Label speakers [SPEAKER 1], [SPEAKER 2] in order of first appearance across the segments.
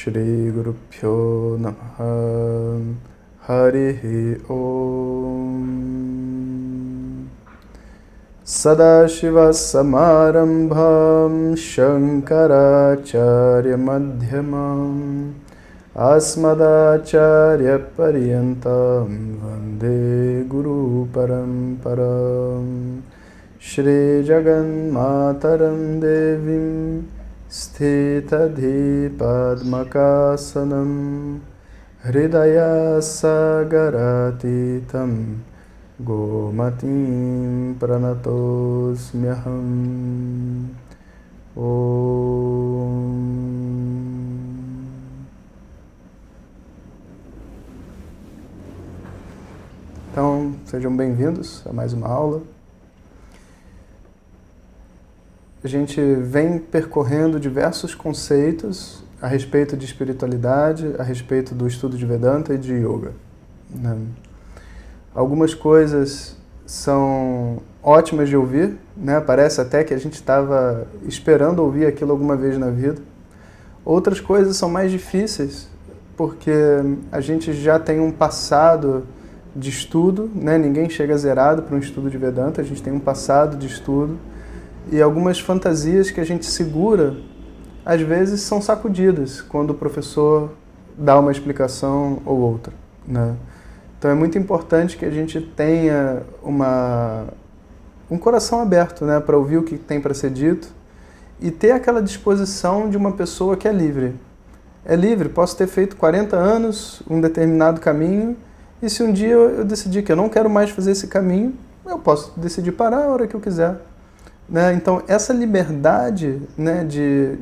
[SPEAKER 1] Shri Guru Pyo Namaha Harihi Om Sadashiva Samarambham Shankaracharya Madhyamam Asmadacharya Paryantam Vande Guru Paramparam Shri Jagan Mataram Devim Sthitadhi Padmakasanam Hridaya Sagaratitam Gomatim Pranatosmyaham Om. Então, sejam bem-vindos a mais uma aula. A gente vem percorrendo diversos conceitos a respeito de espiritualidade, a respeito do estudo de Vedanta e de Yoga, né? Algumas coisas são ótimas de ouvir, né? Parece até que a gente estava esperando ouvir aquilo alguma vez na vida. Outras coisas são mais difíceis, porque a gente já tem um passado de estudo, né? Ninguém chega zerado para um estudo de Vedanta, a gente tem um passado de estudo. E algumas fantasias que a gente segura, às vezes são sacudidas quando o professor dá uma explicação ou outra, né? Então é muito importante que a gente tenha um coração aberto, né, para ouvir o que tem para ser dito e ter aquela disposição de uma pessoa que é livre. É livre, posso ter feito 40 anos um determinado caminho e se um dia eu decidir que eu não quero mais fazer esse caminho, eu posso decidir parar a hora que eu quiser. Né? Então, essa liberdade, né, de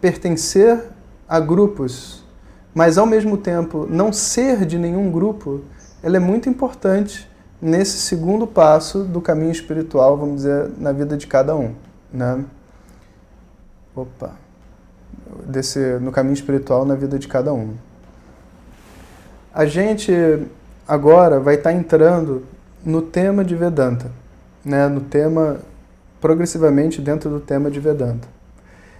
[SPEAKER 1] pertencer a grupos, mas ao mesmo tempo não ser de nenhum grupo, ela é muito importante nesse segundo passo do caminho espiritual, vamos dizer, na vida de cada um. Né? No caminho espiritual na vida de cada um. A gente agora vai estar entrando no tema de Vedanta, né? No tema progressivamente dentro do tema de Vedanta.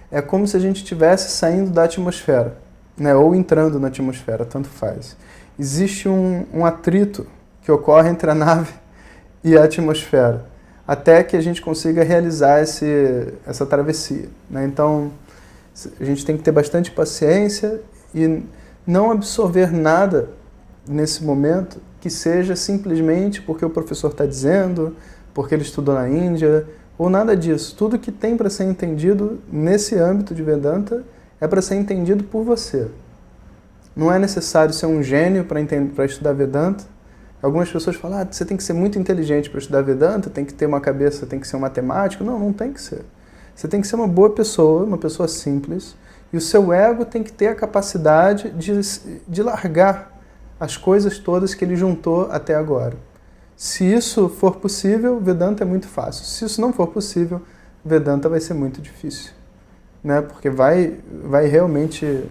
[SPEAKER 1] É como se a gente estivesse saindo da atmosfera, né? Ou entrando na atmosfera, tanto faz. Existe um atrito que ocorre entre a nave e a atmosfera, até que a gente consiga realizar essa travessia, né? Então, a gente tem que ter bastante paciência e não absorver nada nesse momento que seja simplesmente porque o professor está dizendo, porque ele estudou na Índia, ou nada disso. Tudo que tem para ser entendido nesse âmbito de Vedanta é para ser entendido por você. Não é necessário ser um gênio para estudar Vedanta. Algumas pessoas falam, você tem que ser muito inteligente para estudar Vedanta, tem que ter uma cabeça, tem que ser um matemático. Não, não tem que ser. Você tem que ser uma boa pessoa, uma pessoa simples, e o seu ego tem que ter a capacidade de largar as coisas todas que ele juntou até agora. Se isso for possível, Vedanta é muito fácil. Se isso não for possível, Vedanta vai ser muito difícil, né? Porque vai realmente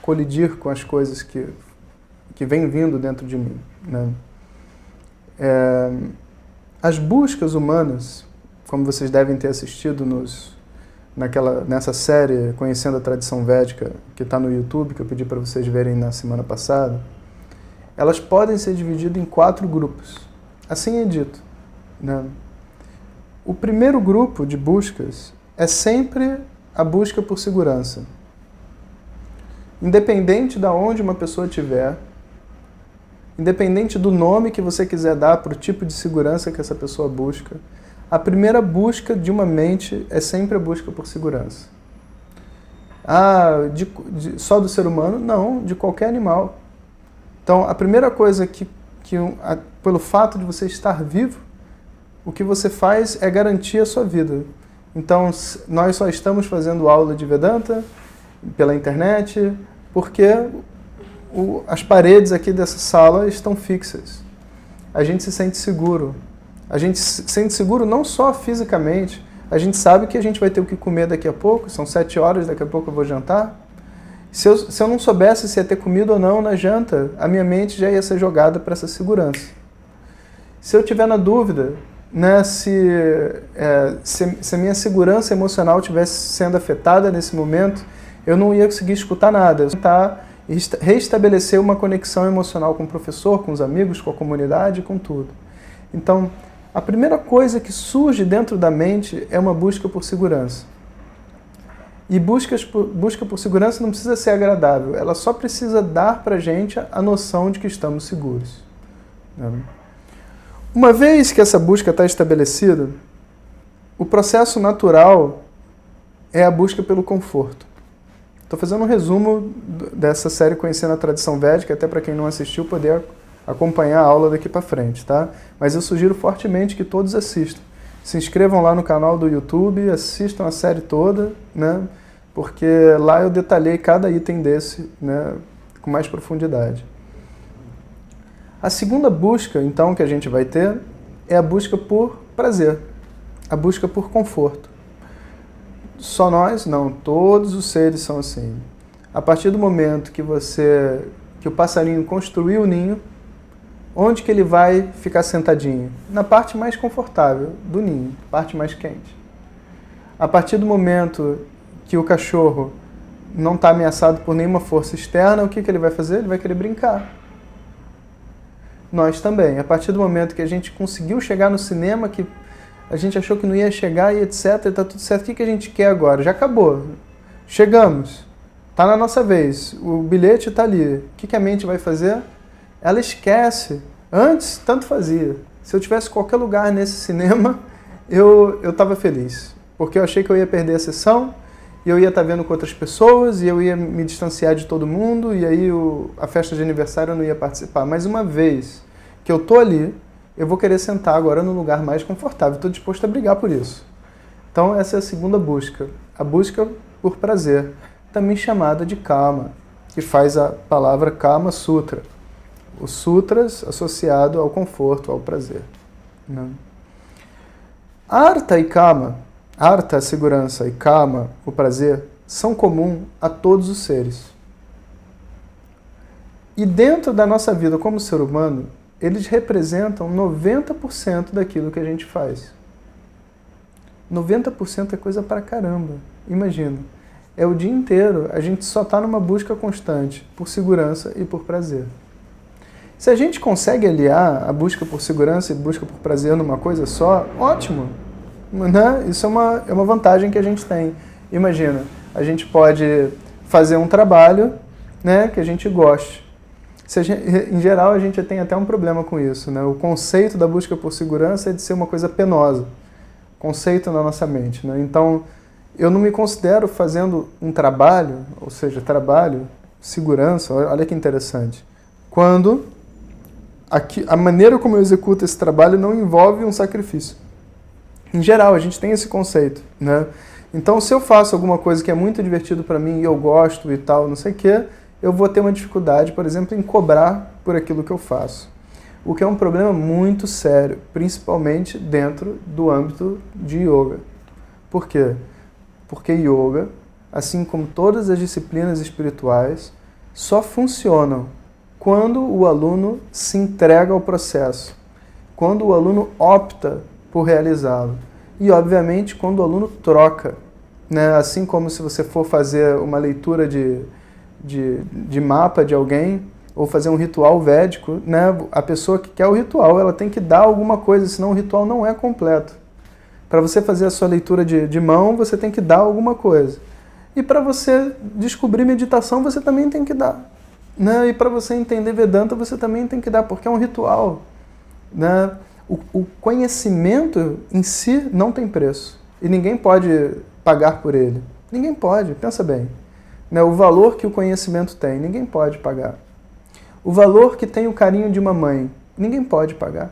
[SPEAKER 1] colidir com as coisas que vêm vindo dentro de mim, né? As buscas humanas, como vocês devem ter assistido nessa série Conhecendo a Tradição Védica, que está no YouTube, que eu pedi para vocês verem na semana passada, elas podem ser divididas em 4 grupos. Assim é dito, né? O primeiro grupo de buscas é sempre a busca por segurança. Independente de onde uma pessoa estiver, independente do nome que você quiser dar para o tipo de segurança que essa pessoa busca, a primeira busca de uma mente é sempre a busca por segurança. Só do ser humano? Não, de qualquer animal. Então, a primeira coisa pelo fato de você estar vivo, o que você faz é garantir a sua vida. Então, nós só estamos fazendo aula de Vedanta pela internet porque as paredes aqui dessa sala estão fixas. A gente se sente seguro. A gente se sente seguro não só fisicamente, a gente sabe que a gente vai ter o que comer daqui a pouco, são 7 horas, daqui a pouco eu vou jantar. Se eu não soubesse se ia ter comida ou não na janta, a minha mente já ia ser jogada para essa segurança. Se eu tiver na dúvida, né, se a minha segurança emocional estivesse sendo afetada nesse momento, eu não ia conseguir escutar nada. Eu ia tentar reestabelecer uma conexão emocional com o professor, com os amigos, com a comunidade, com tudo. Então, a primeira coisa que surge dentro da mente é uma busca por segurança. E busca por segurança não precisa ser agradável, ela só precisa dar para a gente a noção de que estamos seguros. Uma vez que essa busca está estabelecida, o processo natural é a busca pelo conforto. Estou fazendo um resumo dessa série Conhecendo a Tradição Védica, até para quem não assistiu poder acompanhar a aula daqui para frente, tá? Mas eu sugiro fortemente que todos assistam. Se inscrevam lá no canal do YouTube, assistam a série toda, né? Porque lá eu detalhei cada item desse, né, com mais profundidade. A segunda busca, então, que a gente vai ter é a busca por prazer, a busca por conforto. Só nós? Não, todos os seres são assim. A partir do momento que o passarinho construiu o ninho, onde que ele vai ficar sentadinho? Na parte mais confortável do ninho, parte mais quente. A partir do momento que o cachorro não está ameaçado por nenhuma força externa, o que ele vai fazer? Ele vai querer brincar. Nós também. A partir do momento que a gente conseguiu chegar no cinema, que a gente achou que não ia chegar e etc, está tudo certo, o que a gente quer agora? Já acabou. Chegamos. Está na nossa vez. O bilhete está ali. O que a mente vai fazer? Ela esquece. Antes, tanto fazia. Se eu tivesse qualquer lugar nesse cinema, eu estava feliz. Porque eu achei que eu ia perder a sessão, e eu ia estar vendo com outras pessoas, e eu ia me distanciar de todo mundo, e aí a festa de aniversário eu não ia participar. Mas uma vez que eu estou ali, eu vou querer sentar agora num lugar mais confortável. Estou disposto a brigar por isso. Então essa é a segunda busca. A busca por prazer, também chamada de Kama, que faz a palavra Kama Sutra. Os sutras associado ao conforto, ao prazer. Né? Artha e Kama, Artha, a segurança, e Kama, o prazer, são comuns a todos os seres. E dentro da nossa vida como ser humano, eles representam 90% daquilo que a gente faz. 90% é coisa pra caramba. Imagina, é o dia inteiro, a gente só está numa busca constante por segurança e por prazer. Se a gente consegue aliar a busca por segurança e busca por prazer numa coisa só, ótimo. Né? Isso é uma vantagem que a gente tem. Imagina, a gente pode fazer um trabalho, né, que a gente goste. Em geral, a gente tem até um problema com isso. Né? O conceito da busca por segurança é de ser uma coisa penosa. Conceito na nossa mente. Né? Então, eu não me considero fazendo um trabalho, ou seja, trabalho, segurança, olha que interessante. Quando a maneira como eu executo esse trabalho não envolve um sacrifício. Em geral, a gente tem esse conceito, né? Então, se eu faço alguma coisa que é muito divertido para mim e eu gosto e tal, não sei o quê, eu vou ter uma dificuldade, por exemplo, em cobrar por aquilo que eu faço. O que é um problema muito sério, principalmente dentro do âmbito de yoga. Por quê? Porque yoga, assim como todas as disciplinas espirituais, só funcionam quando o aluno se entrega ao processo, quando o aluno opta por realizá-lo. E, obviamente, quando o aluno troca. Né? Assim como se você for fazer uma leitura de mapa de alguém, ou fazer um ritual védico, né? A pessoa que quer o ritual, ela tem que dar alguma coisa, senão o ritual não é completo. Para você fazer a sua leitura de mão, você tem que dar alguma coisa. E para você descobrir meditação, você também tem que dar. Né? E para você entender Vedanta, você também tem que dar, porque é um ritual. Né? O conhecimento em si não tem preço. E ninguém pode pagar por ele. Ninguém pode, pensa bem. Né? O valor que o conhecimento tem, ninguém pode pagar. O valor que tem o carinho de uma mãe, ninguém pode pagar.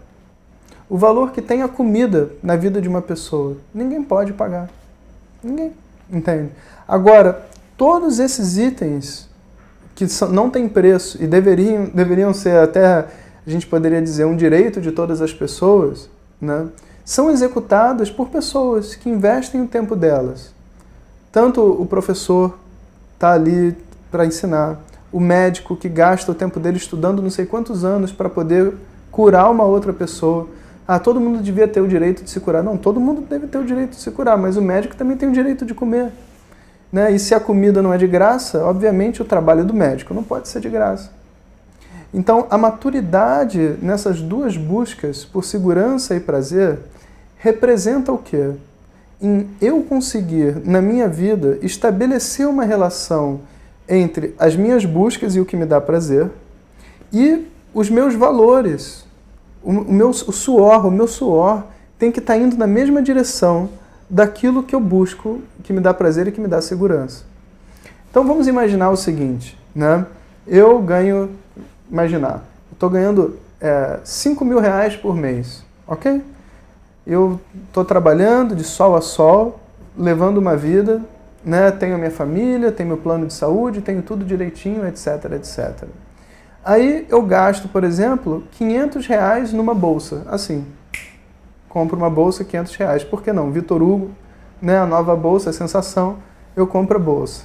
[SPEAKER 1] O valor que tem a comida na vida de uma pessoa, ninguém pode pagar. Ninguém, entende? Agora, todos esses itens que não têm preço e deveriam ser até, a gente poderia dizer, um direito de todas as pessoas, né, são executadas por pessoas que investem o tempo delas. Tanto o professor está ali para ensinar, o médico que gasta o tempo dele estudando não sei quantos anos para poder curar uma outra pessoa. Ah, todo mundo devia ter o direito de se curar. Não, todo mundo deve ter o direito de se curar, mas o médico também tem o direito de comer. né? E se a comida não é de graça, obviamente o trabalho do médico não pode ser de graça. Então, a maturidade nessas duas buscas por segurança e prazer representa o quê? Em eu conseguir, na minha vida, estabelecer uma relação entre as minhas buscas e o que me dá prazer e os meus valores. O meu suor tem que estar indo na mesma direção daquilo que eu busco, que me dá prazer e que me dá segurança. Então vamos imaginar o seguinte, né? Eu estou ganhando 5 mil reais por mês, ok? Eu estou trabalhando de sol a sol, levando uma vida, né? Tenho a minha família, tenho meu plano de saúde, tenho tudo direitinho, etc, etc. Aí eu gasto, por exemplo, 500 reais numa bolsa, assim. Compro uma bolsa, 500 reais. Por que não? Vitor Hugo, né? A nova bolsa, a sensação, eu compro a bolsa.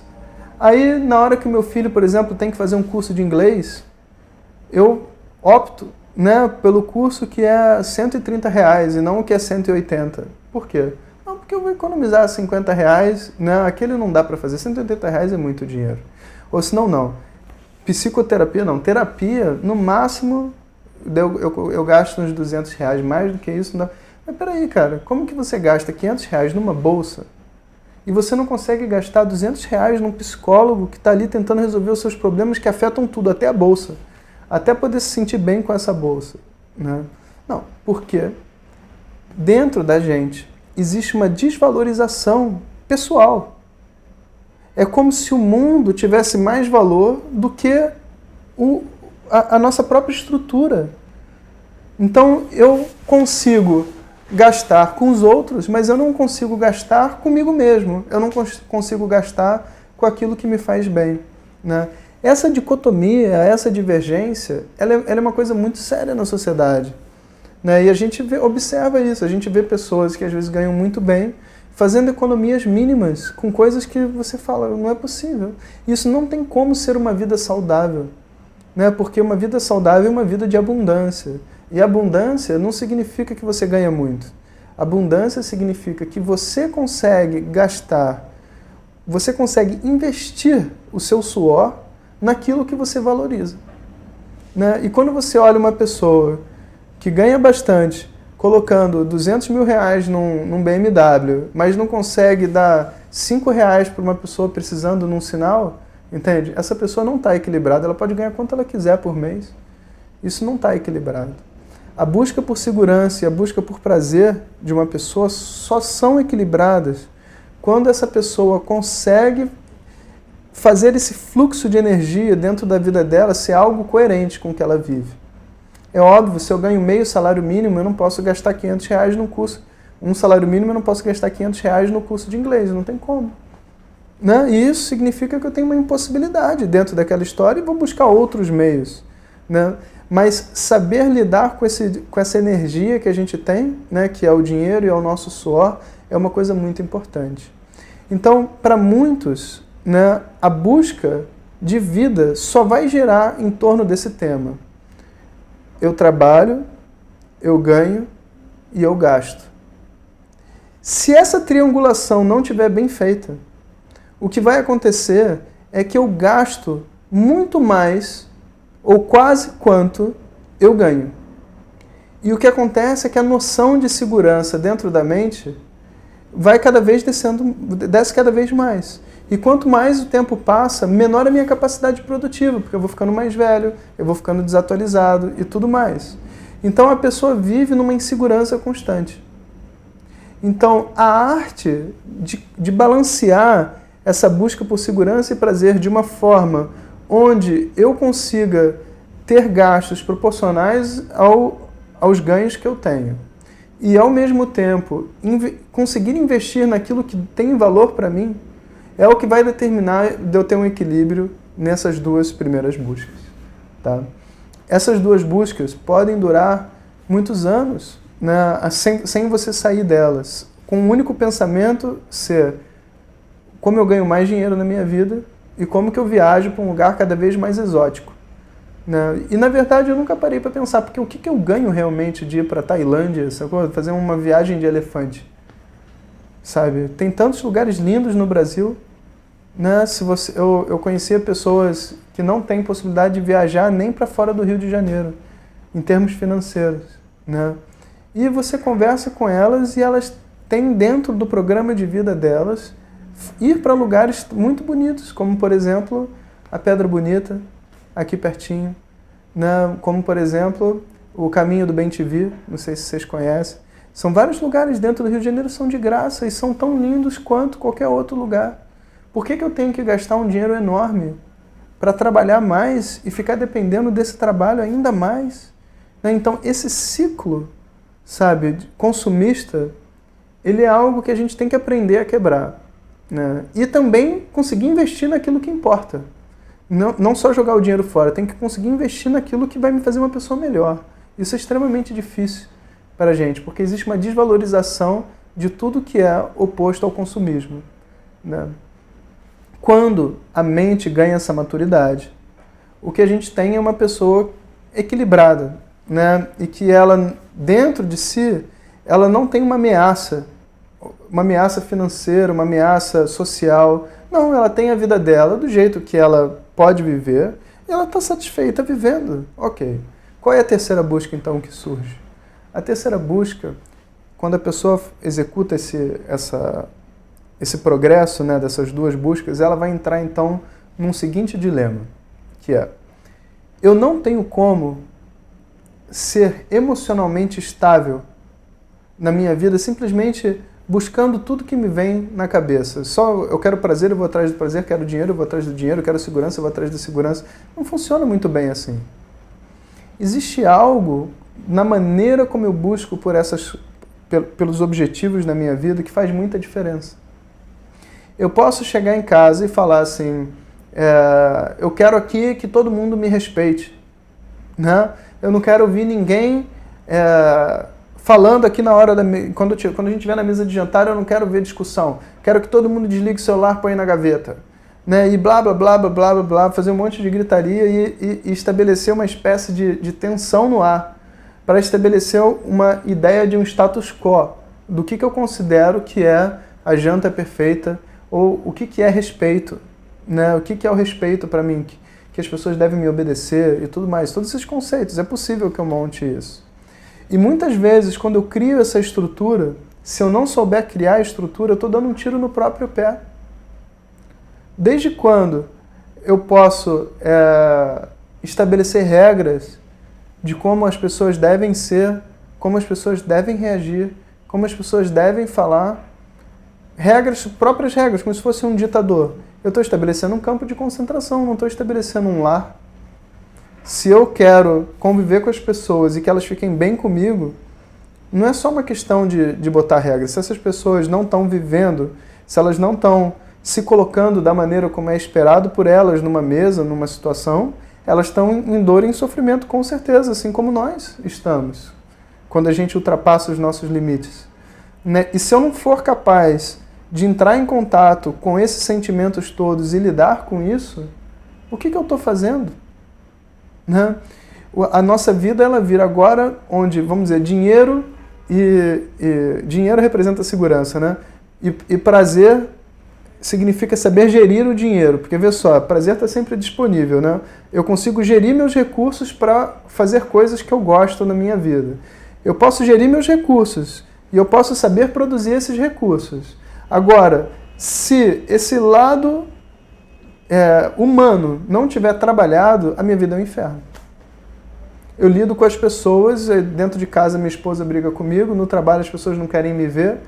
[SPEAKER 1] Aí, na hora que o meu filho, por exemplo, tem que fazer um curso de inglês, eu opto, né, pelo curso que é 130 reais e não o que é 180. Por quê? Não, porque eu vou economizar 50 reais, né? Aquele não dá para fazer, 180 reais é muito dinheiro. Ou senão, não. Psicoterapia não, terapia, no máximo, eu gasto uns 200 reais, mais do que isso não dá. Mas peraí, cara, como que você gasta 500 reais numa bolsa e você não consegue gastar 200 reais num psicólogo que está ali tentando resolver os seus problemas que afetam tudo, até a bolsa, até poder se sentir bem com essa bolsa, né? Não, porque dentro da gente existe uma desvalorização pessoal. É como se o mundo tivesse mais valor do que a nossa própria estrutura. Então eu consigo gastar com os outros, mas eu não consigo gastar comigo mesmo. Eu não consigo gastar com aquilo que me faz bem, né? Essa dicotomia, essa divergência, ela é uma coisa muito séria na sociedade, né? E a gente observa isso, a gente vê pessoas que às vezes ganham muito bem, fazendo economias mínimas com coisas que você fala, não é possível. Isso não tem como ser uma vida saudável, né? Porque uma vida saudável é uma vida de abundância. E abundância não significa que você ganha muito. Abundância significa que você consegue gastar, você consegue investir o seu suor naquilo que você valoriza, né? E quando você olha uma pessoa que ganha bastante, colocando 200 mil reais num BMW, mas não consegue dar 5 reais para uma pessoa precisando num sinal, entende? Essa pessoa não está equilibrada, ela pode ganhar quanto ela quiser por mês. Isso não está equilibrado. A busca por segurança e a busca por prazer de uma pessoa só são equilibradas quando essa pessoa consegue fazer esse fluxo de energia dentro da vida dela ser algo coerente com o que ela vive. É óbvio, se eu ganho meio salário mínimo, eu não posso gastar 500 reais num curso. Um salário mínimo, eu não posso gastar 500 reais no curso de inglês, não tem como, né? E isso significa que eu tenho uma impossibilidade dentro daquela história e vou buscar outros meios, né? Mas saber lidar com essa energia que a gente tem, né, que é o dinheiro e é o nosso suor, é uma coisa muito importante. Então, para muitos, né, a busca de vida só vai gerar em torno desse tema. Eu trabalho, eu ganho e eu gasto. Se essa triangulação não estiver bem feita, o que vai acontecer é que eu gasto muito mais ou quase quanto eu ganho. E o que acontece é que a noção de segurança dentro da mente vai cada vez desce cada vez mais. E quanto mais o tempo passa, menor a minha capacidade produtiva, porque eu vou ficando mais velho, eu vou ficando desatualizado e tudo mais. Então a pessoa vive numa insegurança constante. Então a arte de balancear essa busca por segurança e prazer de uma forma onde eu consiga ter gastos proporcionais aos ganhos que eu tenho. E ao mesmo tempo conseguir investir naquilo que tem valor para mim, é o que vai determinar de eu ter um equilíbrio nessas duas primeiras buscas, tá? Essas duas buscas podem durar muitos anos, né, sem você sair delas, com um único pensamento ser como eu ganho mais dinheiro na minha vida e como que eu viajo para um lugar cada vez mais exótico, né? E na verdade eu nunca parei para pensar, porque o que eu ganho realmente de ir para a Tailândia, fazer uma viagem de elefante, sabe? Tem tantos lugares lindos no Brasil, Né? Eu conhecia pessoas que não têm possibilidade de viajar nem para fora do Rio de Janeiro, em termos financeiros. Né? E você conversa com elas e elas têm dentro do programa de vida delas ir para lugares muito bonitos, como por exemplo a Pedra Bonita, aqui pertinho, né? Como por exemplo o Caminho do Bem-te-Vi, não sei se vocês conhecem. São vários lugares dentro do Rio de Janeiro que são de graça e são tão lindos quanto qualquer outro lugar. Por que eu tenho que gastar um dinheiro enorme para trabalhar mais e ficar dependendo desse trabalho ainda mais? Né? Então, esse ciclo, sabe, consumista, ele é algo que a gente tem que aprender a quebrar. Né? E também conseguir investir naquilo que importa. Não só jogar o dinheiro fora, tem que conseguir investir naquilo que vai me fazer uma pessoa melhor. Isso é extremamente difícil para a gente, porque existe uma desvalorização de tudo que é oposto ao consumismo. Né? Quando a mente ganha essa maturidade, o que a gente tem é uma pessoa equilibrada, né? E que ela, dentro de si, ela não tem uma ameaça financeira, uma ameaça social. Não, ela tem a vida dela do jeito que ela pode viver e ela está satisfeita vivendo. Ok. Qual é a terceira busca, então, que surge? A terceira busca, quando a pessoa executa esse progresso, né, dessas duas buscas, ela vai entrar, então, num seguinte dilema, que é: eu não tenho como ser emocionalmente estável na minha vida simplesmente buscando tudo que me vem na cabeça. Só eu quero prazer, eu vou atrás do prazer, quero dinheiro, eu vou atrás do dinheiro, quero segurança, eu vou atrás da segurança. Não funciona muito bem assim. Existe algo na maneira como eu busco pelos objetivos na minha vida que faz muita diferença. Eu posso chegar em casa e falar assim, eu quero aqui que todo mundo me respeite. Né? Eu não quero ouvir ninguém falando aqui na hora quando a gente estiver na mesa de jantar, eu não quero ver discussão. Quero que todo mundo desligue o celular, põe na gaveta. Né? E blá, blá, blá, blá, blá, blá, fazer um monte de gritaria e estabelecer uma espécie de tensão no ar para estabelecer uma ideia de um status quo, do que eu considero que é a janta perfeita, ou o que é respeito, né? O que é o respeito para mim, que as pessoas devem me obedecer e tudo mais. Todos esses conceitos, é possível que eu monte isso. E muitas vezes, quando eu crio essa estrutura, se eu não souber criar a estrutura, eu estou dando um tiro no próprio pé. Desde quando eu posso estabelecer regras de como as pessoas devem ser, como as pessoas devem reagir, como as pessoas devem falar, próprias regras, como se fosse um ditador. Eu estou estabelecendo um campo de concentração, não estou estabelecendo um lar. Se eu quero conviver com as pessoas e que elas fiquem bem comigo, não é só uma questão de botar regras. Se essas pessoas não estão vivendo, se elas não estão se colocando da maneira como é esperado por elas numa mesa, numa situação, elas estão em dor e em sofrimento, com certeza, assim como nós estamos, quando a gente ultrapassa os nossos limites. Né? E se eu não for capaz de entrar em contato com esses sentimentos todos e lidar com isso, o que eu estou fazendo? Né? A nossa vida, ela vira agora onde, vamos dizer, dinheiro representa segurança, né? E prazer significa saber gerir o dinheiro, porque vê só, prazer está sempre disponível, né? Eu consigo gerir meus recursos para fazer coisas que eu gosto na minha vida. Eu posso gerir meus recursos e eu posso saber produzir esses recursos. Agora, se esse lado humano não tiver trabalhado, a minha vida é um inferno. Eu lido com as pessoas, dentro de casa minha esposa briga comigo, no trabalho as pessoas não querem me ver,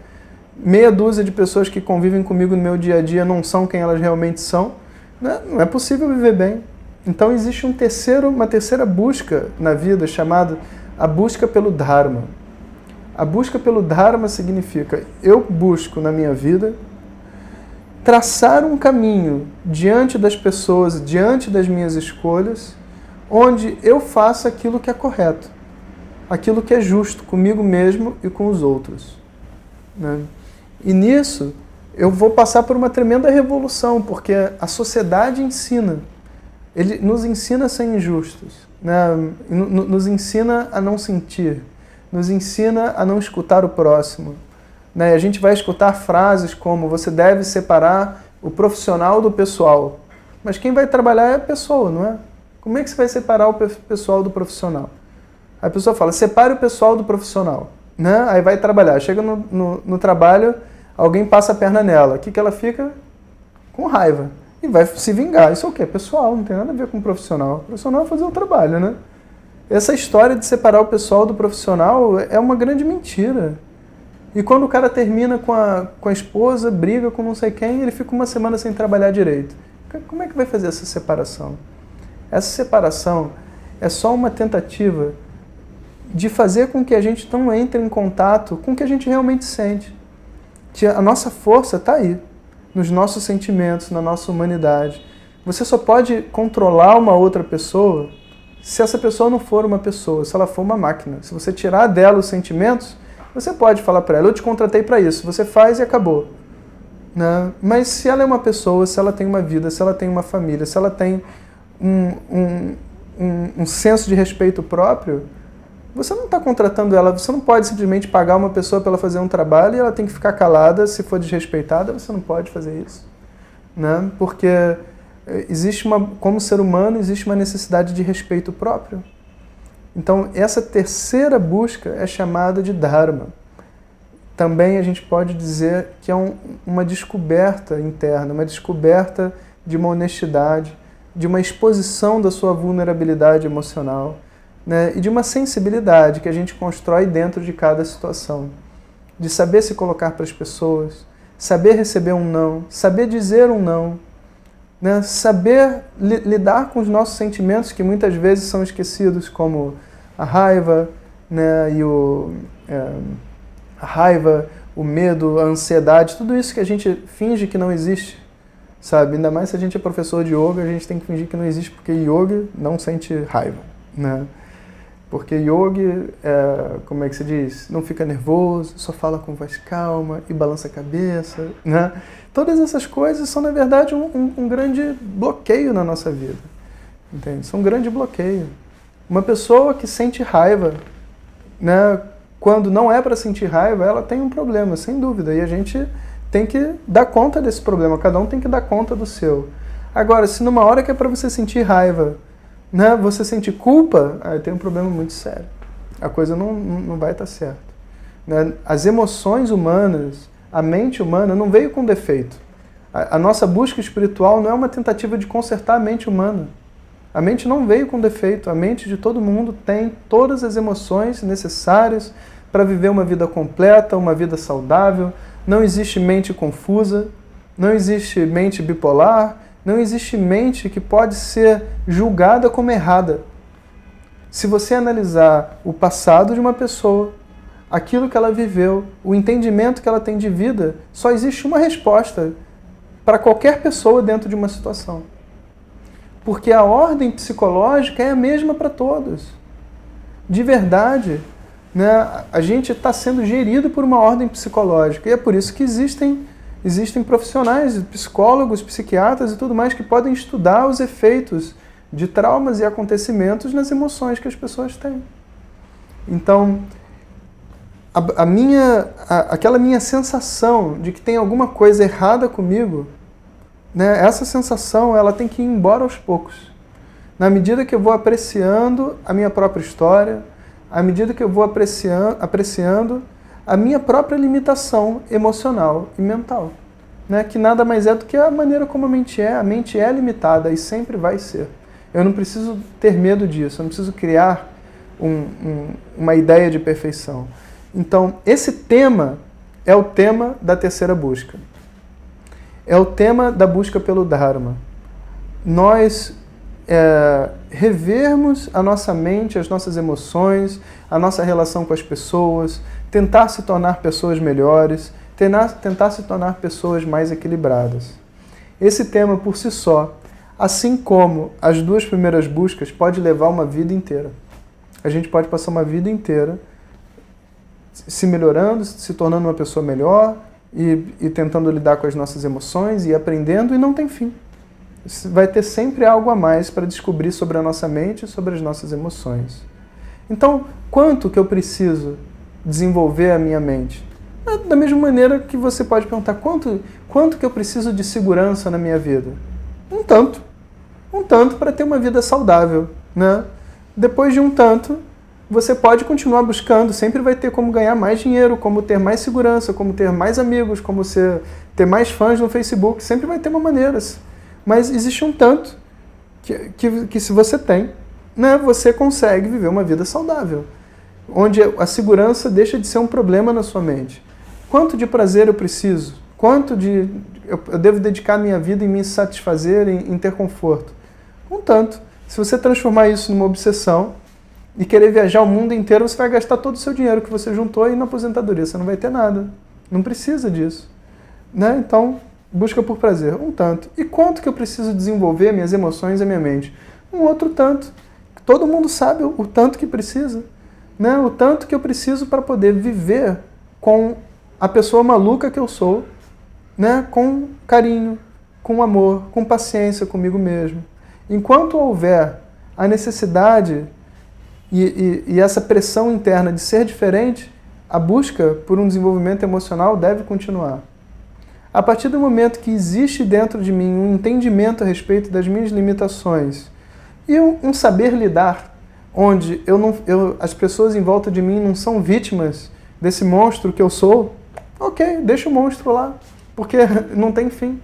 [SPEAKER 1] meia dúzia de pessoas que convivem comigo no meu dia a dia não são quem elas realmente são, não é possível viver bem. Então existe uma terceira busca na vida, chamada a busca pelo Dharma. A busca pelo Dharma significa, eu busco na minha vida traçar um caminho diante das pessoas, diante das minhas escolhas, onde eu faça aquilo que é correto, aquilo que é justo comigo mesmo e com os outros. Né? E nisso eu vou passar por uma tremenda revolução, porque a sociedade ensina, ele nos ensina a ser injustos, né? Nos ensina a não sentir, nos ensina a não escutar o próximo. Né? A gente vai escutar frases como: você deve separar o profissional do pessoal. Mas quem vai trabalhar é a pessoa, não é? Como é que você vai separar o pessoal do profissional? A pessoa fala, separe o pessoal do profissional, né? Aí vai trabalhar, chega no trabalho, alguém passa a perna nela. O que ela fica? Com raiva. E vai se vingar. Isso é o quê? Pessoal, não tem nada a ver com o profissional. O profissional é fazer o trabalho, né? Essa história de separar o pessoal do profissional é uma grande mentira. E quando o cara termina com a esposa, briga com não sei quem, ele fica uma semana sem trabalhar direito. Como é que vai fazer essa separação? Essa separação é só uma tentativa de fazer com que a gente não entre em contato com o que a gente realmente sente. Que a nossa força está aí, nos nossos sentimentos, na nossa humanidade. Você só pode controlar uma outra pessoa se essa pessoa não for uma pessoa, se ela for uma máquina. Se você tirar dela os sentimentos, você pode falar para ela, eu te contratei para isso, você faz e acabou. Né? Mas se ela é uma pessoa, se ela tem uma vida, se ela tem uma família, se ela tem um senso de respeito próprio, você não está contratando ela, você não pode simplesmente pagar uma pessoa para ela fazer um trabalho e ela tem que ficar calada, se for desrespeitada, você não pode fazer isso. Né? Porque existe como ser humano, existe uma necessidade de respeito próprio. Então, essa terceira busca é chamada de Dharma. Também a gente pode dizer que é uma descoberta interna, uma descoberta de uma honestidade, de uma exposição da sua vulnerabilidade emocional, né? E de uma sensibilidade que a gente constrói dentro de cada situação. De saber se colocar para as pessoas, saber receber um não, saber dizer um não, né? Saber lidar com os nossos sentimentos que muitas vezes são esquecidos, como a raiva, né? A raiva, o medo, a ansiedade, tudo isso que a gente finge que não existe, sabe? Ainda mais se a gente é professor de yoga, a gente tem que fingir que não existe, porque yogi não sente raiva, né? Porque yogi, como é que se diz? Não fica nervoso, só fala com voz calma e balança a cabeça, né? Todas essas coisas são, na verdade, um grande bloqueio na nossa vida, entende? São um grande bloqueio. Uma pessoa que sente raiva, né? Quando não é para sentir raiva, ela tem um problema, sem dúvida. E a gente tem que dar conta desse problema. Cada um tem que dar conta do seu. Agora, se numa hora que é para você sentir raiva, né, você sentir culpa, aí tem um problema muito sério. A coisa não vai estar certa. Né? As emoções humanas, a mente humana não veio com defeito. A nossa busca espiritual não é uma tentativa de consertar a mente humana. A mente não veio com defeito. A mente de todo mundo tem todas as emoções necessárias para viver uma vida completa, uma vida saudável. Não existe mente confusa, não existe mente bipolar, não existe mente que pode ser julgada como errada. Se você analisar o passado de uma pessoa, aquilo que ela viveu, o entendimento que ela tem de vida, só existe uma resposta para qualquer pessoa dentro de uma situação. Porque a ordem psicológica é a mesma para todos. De verdade, né? A gente está sendo gerido por uma ordem psicológica. E é por isso que existem profissionais, psicólogos, psiquiatras e tudo mais que podem estudar os efeitos de traumas e acontecimentos nas emoções que as pessoas têm. Então, aquela minha sensação de que tem alguma coisa errada comigo, né, essa sensação ela tem que ir embora aos poucos. Na medida que eu vou apreciando a minha própria história, à medida que eu vou apreciando a minha própria limitação emocional e mental, né, que nada mais é do que a maneira como a mente é limitada e sempre vai ser. Eu não preciso ter medo disso, eu não preciso criar uma ideia de perfeição. Então, esse tema é o tema da terceira busca. É o tema da busca pelo Dharma. Nós revermos a nossa mente, as nossas emoções, a nossa relação com as pessoas, tentar se tornar pessoas melhores, tentar se tornar pessoas mais equilibradas. Esse tema por si só, assim como as duas primeiras buscas, pode levar uma vida inteira. A gente pode passar uma vida inteira se melhorando, se tornando uma pessoa melhor e tentando lidar com as nossas emoções e aprendendo, e não tem fim. Vai ter sempre algo a mais para descobrir sobre a nossa mente e sobre as nossas emoções. Então, quanto que eu preciso desenvolver a minha mente? Da mesma maneira que você pode perguntar quanto que eu preciso de segurança na minha vida? Um tanto para ter uma vida saudável, né? Depois de um tanto, você pode continuar buscando, sempre vai ter como ganhar mais dinheiro, como ter mais segurança, como ter mais amigos, como ter mais fãs no Facebook, sempre vai ter uma maneira. Mas existe um tanto que se você tem, né, você consegue viver uma vida saudável, onde a segurança deixa de ser um problema na sua mente. Quanto de prazer eu preciso? Eu devo dedicar minha vida em me satisfazer, em ter conforto? Um tanto. Se você transformar isso numa obsessão e querer viajar o mundo inteiro, você vai gastar todo o seu dinheiro que você juntou e na aposentadoria você não vai ter nada. Não precisa disso. Né? Então, busca por prazer. Um tanto. E quanto que eu preciso desenvolver minhas emoções e a minha mente? Um outro tanto. Todo mundo sabe o tanto que precisa. Né? O tanto que eu preciso para poder viver com a pessoa maluca que eu sou, né? Com carinho, com amor, com paciência comigo mesmo. Enquanto houver a necessidade e essa pressão interna de ser diferente, a busca por um desenvolvimento emocional deve continuar. A partir do momento que existe dentro de mim um entendimento a respeito das minhas limitações e um saber lidar, onde as pessoas em volta de mim não são vítimas desse monstro que eu sou, ok, deixa o monstro lá, porque não tem fim.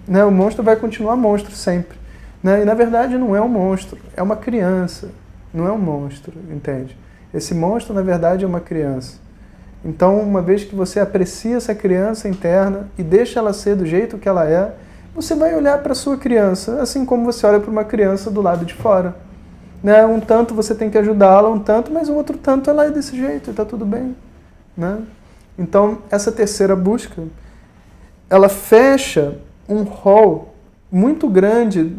[SPEAKER 1] Né? O monstro vai continuar monstro sempre. Né? E na verdade não é um monstro, é uma criança. Não é um monstro, entende? Esse monstro, na verdade, é uma criança. Então, uma vez que você aprecia essa criança interna e deixa ela ser do jeito que ela é, você vai olhar para a sua criança, assim como você olha para uma criança do lado de fora. Né? Um tanto você tem que ajudá-la, um tanto, mas o outro tanto ela é desse jeito, está tudo bem. Né? Então, essa terceira busca, ela fecha um rol muito grande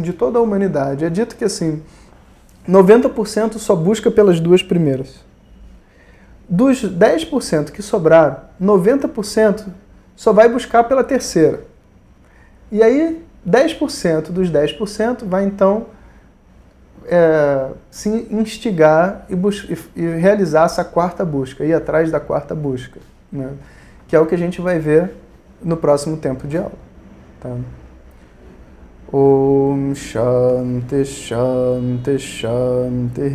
[SPEAKER 1] de toda a humanidade. É dito que assim, 90% só busca pelas duas primeiras. Dos 10% que sobraram, 90% só vai buscar pela terceira. E aí, 10% dos 10% vai então se instigar e realizar essa quarta busca, ir atrás da quarta busca, né? Que é o que a gente vai ver no próximo tempo de aula. Tá? Om Shanti Shanti Shanti.